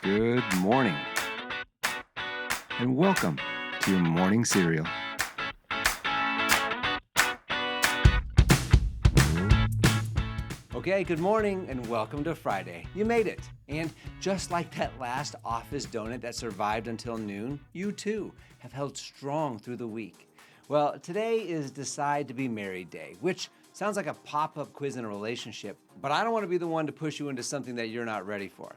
Good morning, and welcome to your morning cereal. Okay, good morning and welcome to Friday. You made it. And just like that last office donut that survived until noon, you too have held strong through the week. Well, today is Decide to Be Married Day, which sounds like a pop-up quiz in a relationship, but I don't want to be the one to push you into something that you're not ready for.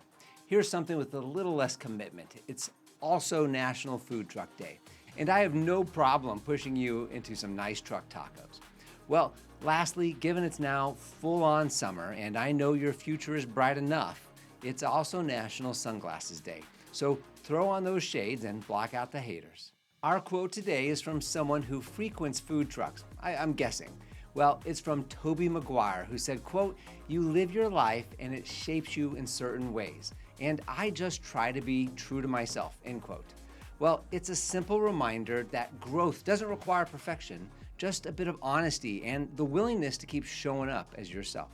Here's something with a little less commitment. It's also National Food Truck Day, and I have no problem pushing you into some nice truck tacos. Well, lastly, given it's now full-on summer and I know your future is bright enough, it's also National Sunglasses Day. So throw on those shades and block out the haters. Our quote today is from someone who frequents food trucks, I'm guessing. Well, it's from Tobey Maguire, who said, quote, "You live your life and it shapes you in certain ways. And I just try to be true to myself," end quote. Well, it's a simple reminder that growth doesn't require perfection, just a bit of honesty and the willingness to keep showing up as yourself.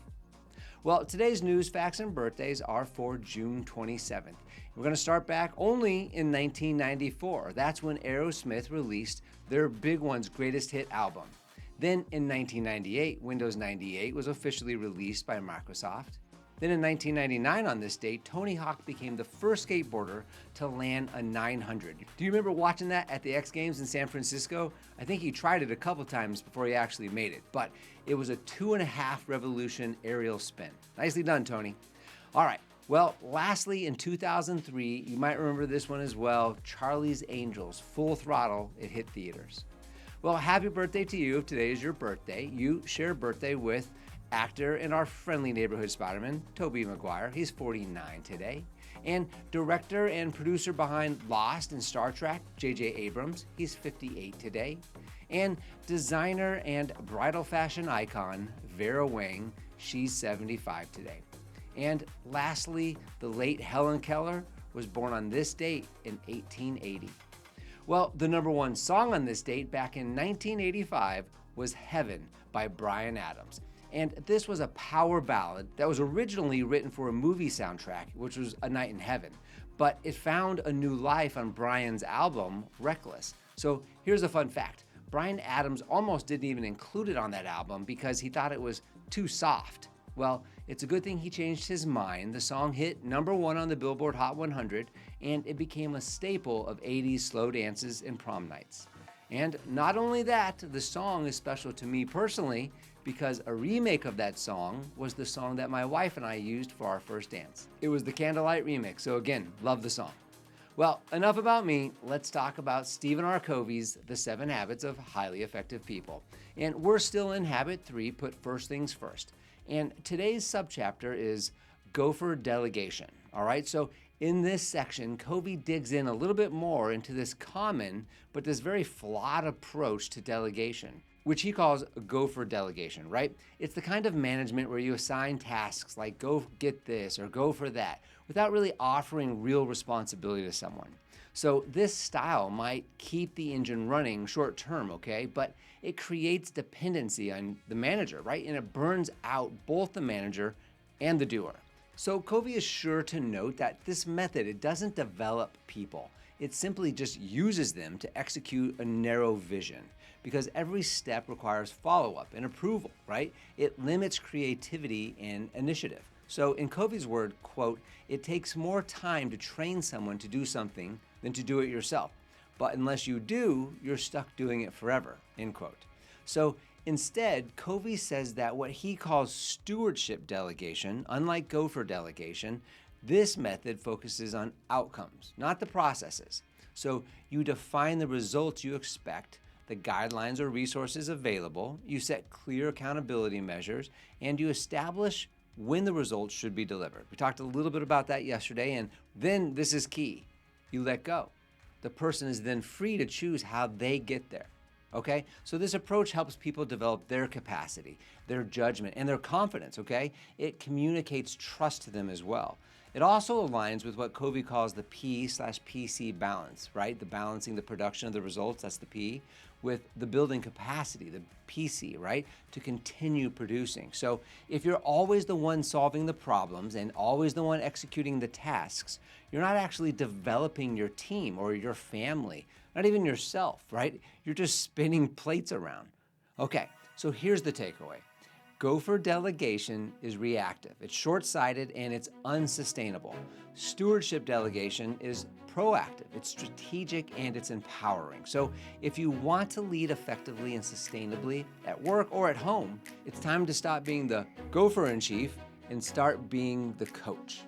Well, today's news, facts, and birthdays are for June 27th. We're going to start back only in 1994. That's when Aerosmith released their Big One's greatest hit album. Then in 1998, Windows 98 was officially released by Microsoft. Then in 1999 on this date, Tony Hawk became the first skateboarder to land a 900. Do you remember watching that at the X Games in San Francisco? I think he tried it a couple times before he actually made it, but it was a 2.5 revolution aerial spin. Nicely done, Tony. All right, well, lastly, in 2003, you might remember this one as well, Charlie's Angels, Full Throttle, it hit theaters. Well, happy birthday to you if today is your birthday. You share a birthday with actor and our friendly neighborhood Spider-Man, Tobey Maguire. He's 49 today. And director and producer behind Lost and Star Trek, J.J. Abrams. He's 58 today. And designer and bridal fashion icon, Vera Wang. She's 75 today. And lastly, the late Helen Keller was born on this date in 1880. Well, the number one song on this date back in 1985 was Heaven by Bryan Adams. And this was a power ballad that was originally written for a movie soundtrack, which was A Night in Heaven. But it found a new life on Bryan's album, Reckless. So here's a fun fact. Bryan Adams almost didn't even include it on that album because he thought it was too soft. Well, it's a good thing he changed his mind. The song hit number one on the Billboard Hot 100, and it became a staple of 80s slow dances and prom nights. And not only that, the song is special to me personally because a remake of that song was the song that my wife and I used for our first dance. It was the Candlelight remix, so again, love the song. Well, enough about me. Let's talk about Stephen R. Covey's The 7 Habits of Highly Effective People. And we're still in habit 3, put first things first. And today's subchapter is Gopher Delegation. All right, so in this section, Covey digs in a little bit more into this common but this very flawed approach to delegation, which he calls gopher delegation, right? It's the kind of management where you assign tasks like go get this or go for that without really offering real responsibility to someone. So this style might keep the engine running short term, okay? But it creates dependency on the manager, right? And it burns out both the manager and the doer. So Covey is sure to note that this method, it doesn't develop people. It simply just uses them to execute a narrow vision because every step requires follow-up and approval, right? It limits creativity and initiative. So in Covey's word, quote, "It takes more time to train someone to do something than to do it yourself. But unless you do, you're stuck doing it forever," end quote. So instead, Covey says that what he calls stewardship delegation, unlike gopher delegation, this method focuses on outcomes, not the processes. So you define the results you expect, the guidelines or resources available, you set clear accountability measures, and you establish when the results should be delivered. We talked a little bit about that yesterday, and then this is key. You let go. The person is then free to choose how they get there. Okay? So this approach helps people develop their capacity, their judgment, and their confidence, okay? It communicates trust to them as well. It also aligns with what Covey calls the P/PC balance, right? The balancing the production of the results, that's the P, with the building capacity, the PC, right? To continue producing. So if you're always the one solving the problems and always the one executing the tasks, you're not actually developing your team or your family, not even yourself, right? You're just spinning plates around. Okay, so here's the takeaway. Gopher delegation is reactive, it's short-sighted, and it's unsustainable. Stewardship delegation is proactive, it's strategic, and it's empowering. So if you want to lead effectively and sustainably at work or at home, it's time to stop being the gopher-in-chief and start being the coach.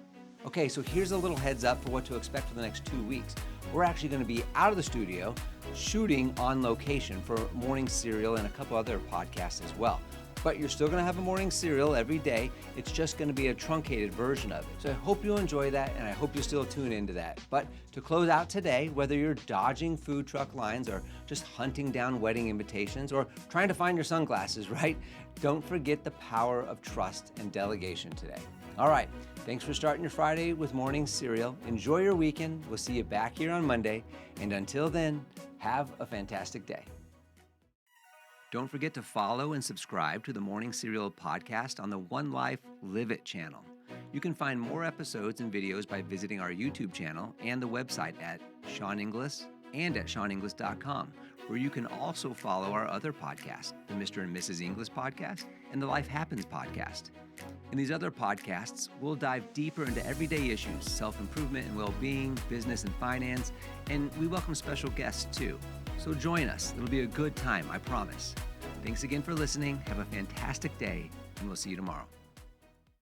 Okay, so here's a little heads up for what to expect for the next 2 weeks. We're actually going to be out of the studio shooting on location for Morning Serial and a couple other podcasts as well. But you're still going to have a morning serial every day. It's just going to be a truncated version of it. So I hope you enjoy that, and I hope you still tune into that. But to close out today, whether you're dodging food truck lines or just hunting down wedding invitations or trying to find your sunglasses, right? Don't forget the power of trust and delegation today. All right, thanks for starting your Friday with Morning Serial. Enjoy your weekend. We'll see you back here on Monday. And until then, have a fantastic day. Don't forget to follow and subscribe to the Morning Serial podcast on the One Life Live It channel. You can find more episodes and videos by visiting our YouTube channel and the website at Sean Inglis and at SeanInglis.com, where you can also follow our other podcasts, the Mr. and Mrs. Inglis podcast and the Life Happens podcast. In these other podcasts, we'll dive deeper into everyday issues, self-improvement and well-being, business and finance, and we welcome special guests too. So join us. It'll be a good time, I promise. Thanks again for listening. Have a fantastic day, and we'll see you tomorrow.